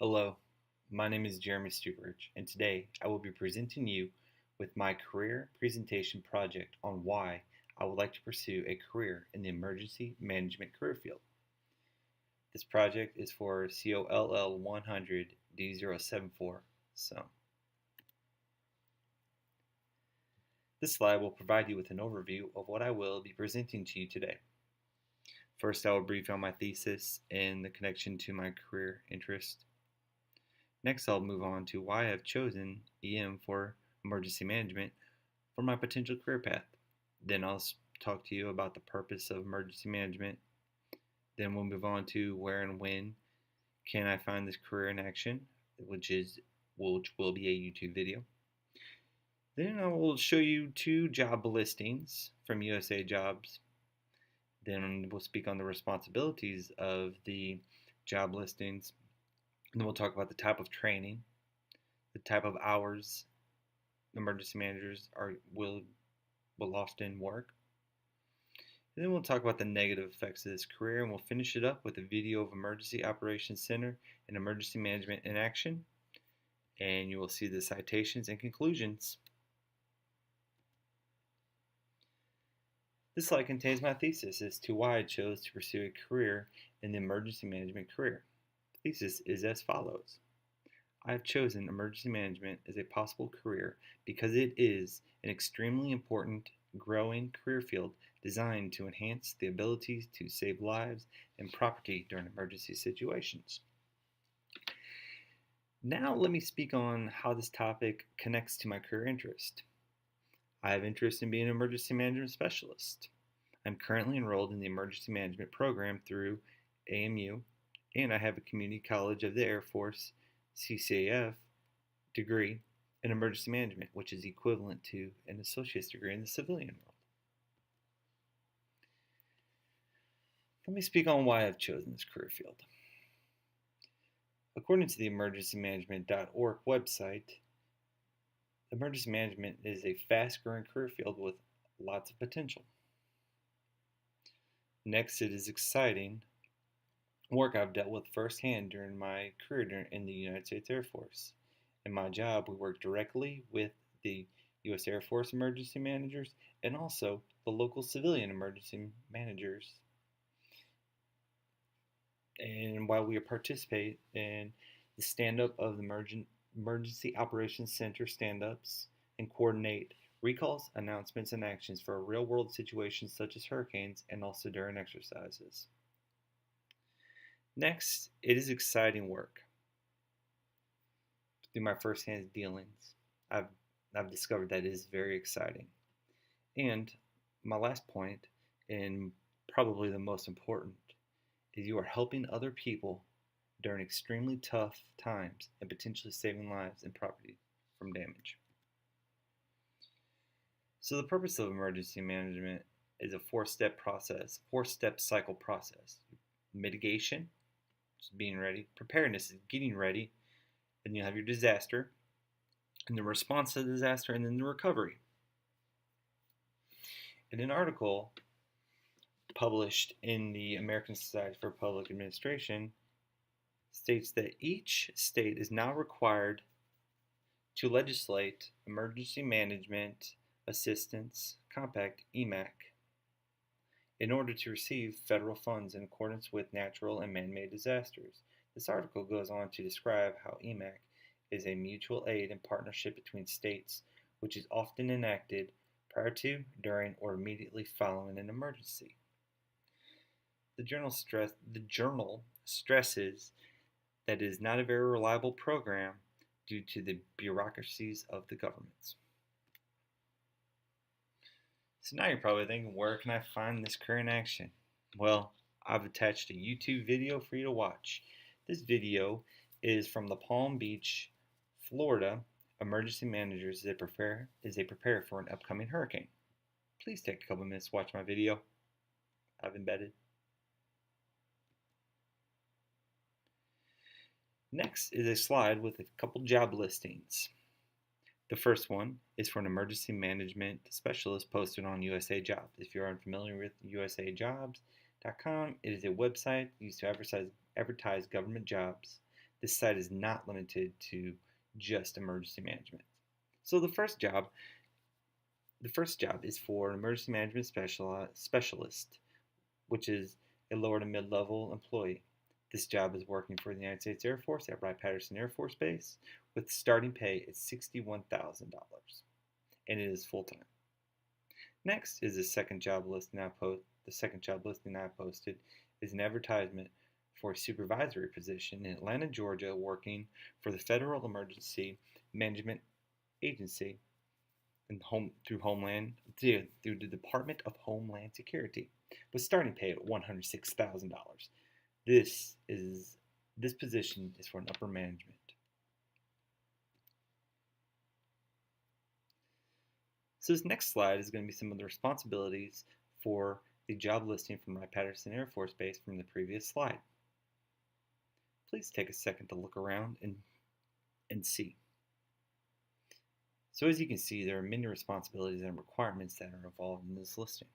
Hello, my name is Jeremy Stuberidge, and today I will be presenting you with my career presentation project on why I would like to pursue a career in the emergency management career field. This project is for COLL 100 D074 SUM. This slide will provide you with an overview of what I will be presenting to you today. First, I will brief on my thesis and the connection to my career interest. Next, I'll move on to why I've chosen EM for emergency management for my potential career path. Then I'll talk to you about the purpose of emergency management. Then we'll move on to where and when can I find this career in action, which will be a YouTube video. Then I will show you 2 job listings from USA Jobs. Then we'll speak on the responsibilities of the job listings. And then we'll talk about the type of training, the type of hours emergency managers will often work. And then we'll talk about the negative effects of this career, and we'll finish it up with a video of Emergency Operations Center and Emergency Management in action. And you will see the citations and conclusions. This slide contains my thesis as to why I chose to pursue a career in the emergency management career. The thesis is as follows. I have chosen emergency management as a possible career because it is an extremely important, growing career field designed to enhance the ability to save lives and property during emergency situations. Now let me speak on how this topic connects to my career interest. I have interest in being an emergency management specialist. I'm currently enrolled in the emergency management program through AMU, and I have a Community College of the Air Force CCAF degree in emergency management, which is equivalent to an associate's degree in the civilian world. Let me speak on why I've chosen this career field. According to the emergencymanagement.org website, emergency management is a fast-growing career field with lots of potential. Next, it is exciting work I've dealt with firsthand during my career in the United States Air Force. In my job, we work directly with the U.S. Air Force emergency managers and also the local civilian emergency managers. And while we participate in the stand-up of the Emergency Operations Center stand-ups and coordinate recalls, announcements, and actions for real-world situations such as hurricanes and also during exercises. Next, it is exciting work. Through my first-hand dealings, I've discovered that it is very exciting. And my last point, and probably the most important, is you are helping other people during extremely tough times and potentially saving lives and property from damage. So the purpose of emergency management is a 4-step process, 4-step cycle process. Mitigation, which is being ready. Preparedness is getting ready. Then you have your disaster, and the response to the disaster, and then the recovery. In an article published in the American Society for Public Administration states that each state is now required to legislate Emergency Management Assistance Compact (EMAC) in order to receive federal funds in accordance with natural and man-made disasters. This article goes on to describe how EMAC is a mutual aid and partnership between states which is often enacted prior to, during, or immediately following an emergency. The journal stresses that it is not a very reliable program due to the bureaucracies of the governments. So now you're probably thinking, where can I find this career in action? Well, I've attached a YouTube video for you to watch. This video is from the Palm Beach, Florida emergency managers as they prepare for an upcoming hurricane. Please take a couple minutes to watch my video. I've embedded. Next is a slide with a couple job listings. The first one is for an emergency management specialist posted on USA Jobs. If you're unfamiliar with usajobs.com, it is a website used to advertise government jobs This site is not limited to just emergency management. So the first job is for an emergency management specialist, which is a lower to mid-level employee. This job is working for the United States Air Force at Wright-Patterson Air Force Base with starting pay at $61,000, and it is full-time. Next is the second job listing I posted is an advertisement for a supervisory position in Atlanta, Georgia, working for the Federal Emergency Management Agency through the Department of Homeland Security, with starting pay at $106,000. This position is for an upper management. So this next slide is going to be some of the responsibilities for the job listing from Wright-Patterson Air Force Base from the previous slide. Please take a second to look around and see. So as you can see, there are many responsibilities and requirements that are involved in this listing.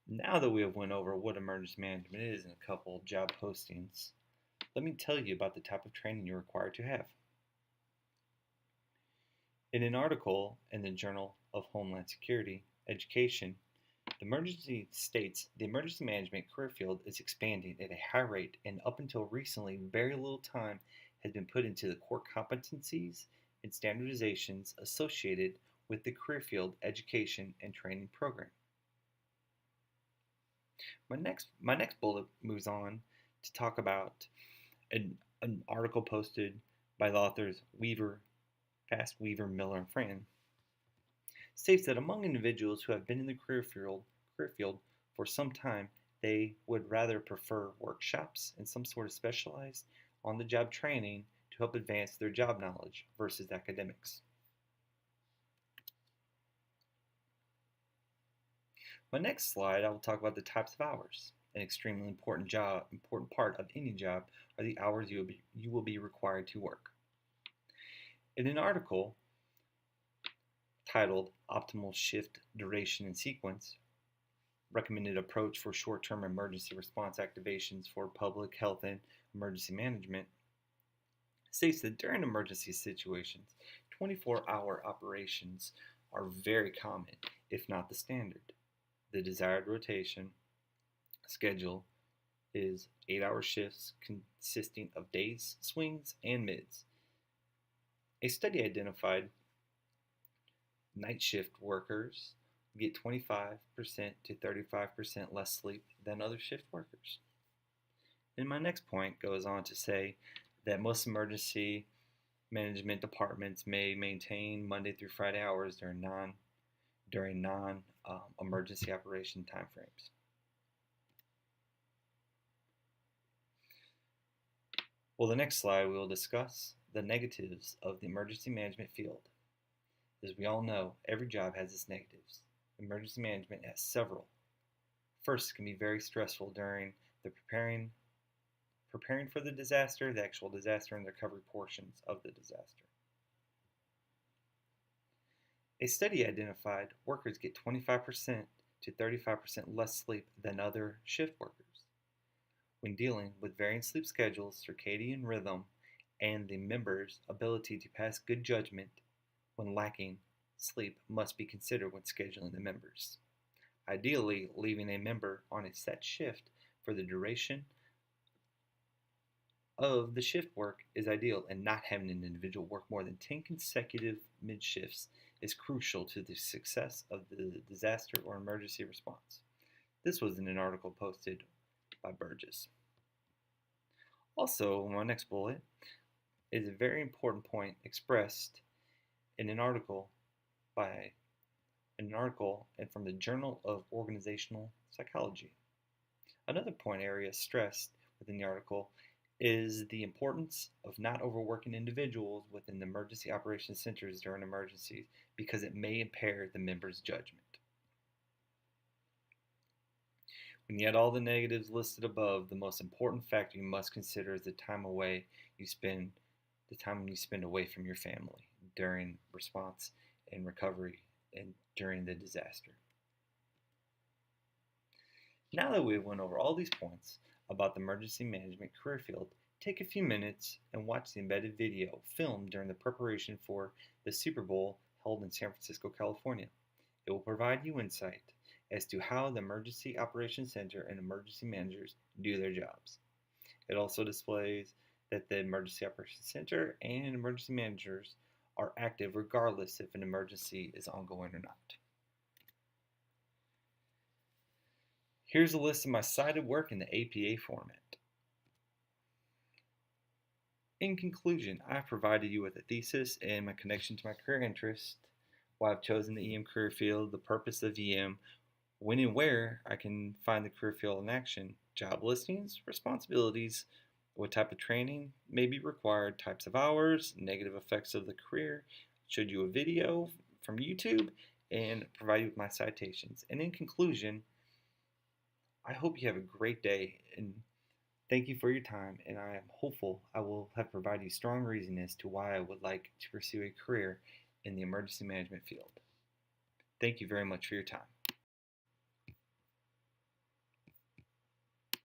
Now that we have went over what emergency management is in a couple of job postings, let me tell you about the type of training you're required to have. In an article in the Journal of Homeland Security Education, the emergency states the emergency management career field is expanding at a high rate, and up until recently, very little time has been put into the core competencies and standardizations associated with the career field education and training program. My next bullet moves on to talk about an article posted by the authors Fast, Weaver, Miller, and Fran. States that among individuals who have been in the career field for some time, they would rather prefer workshops and some sort of specialized on-the-job training to help advance their job knowledge versus academics. My next slide, I will talk about the types of hours. An extremely important part of any job are the hours you will be required to work. In an article titled Optimal Shift Duration and Sequence, Recommended Approach for Short-Term Emergency Response Activations for Public Health and Emergency Management, states that during emergency situations, 24-hour operations are very common, if not the standard. The desired rotation schedule is 8-hour shifts consisting of days, swings, and mids. A study identified night shift workers get 25% to 35% less sleep than other shift workers. And my next point goes on to say that most emergency management departments may maintain Monday through Friday hours during non-emergency operation timeframes. Well, the next slide we will discuss the negatives of the emergency management field. As we all know, every job has its negatives. Emergency management has several. First, it can be very stressful during the preparing for the disaster, the actual disaster, and the recovery portions of the disaster. A study identified workers get 25% to 35% less sleep than other shift workers. When dealing with varying sleep schedules, circadian rhythm, and the member's ability to pass good judgment when lacking sleep must be considered when scheduling the members. Ideally, leaving a member on a set shift for the duration of the shift work is ideal, and not having an individual work more than 10 consecutive mid-shifts is crucial to the success of the disaster or emergency response. This was in an article posted by Burgess. Also, my next bullet is a very important point expressed in an article and from the Journal of Organizational Psychology. Another point area stressed within the article is the importance of not overworking individuals within the emergency operations centers during emergencies, because it may impair the member's judgment. When you add all the negatives listed above, the most important factor you must consider is the time you spend away from your family during response and recovery and during the disaster. Now that we have went over all these points about the emergency management career field, take a few minutes and watch the embedded video filmed during the preparation for the Super Bowl held in San Francisco, California. It will provide you insight as to how the Emergency Operations Center and emergency managers do their jobs. It also displays that the Emergency Operations Center and emergency managers are active regardless if an emergency is ongoing or not. Here's a list of my cited work in the APA format. In conclusion, I've provided you with a thesis and my connection to my career interest, why I've chosen the EM career field, the purpose of EM, when and where I can find the career field in action, job listings, responsibilities, what type of training may be required, types of hours, negative effects of the career, showed you a video from YouTube, and provide you with my citations. And in conclusion, I hope you have a great day and thank you for your time, and I am hopeful I will have provided you strong reason as to why I would like to pursue a career in the emergency management field. Thank you very much for your time.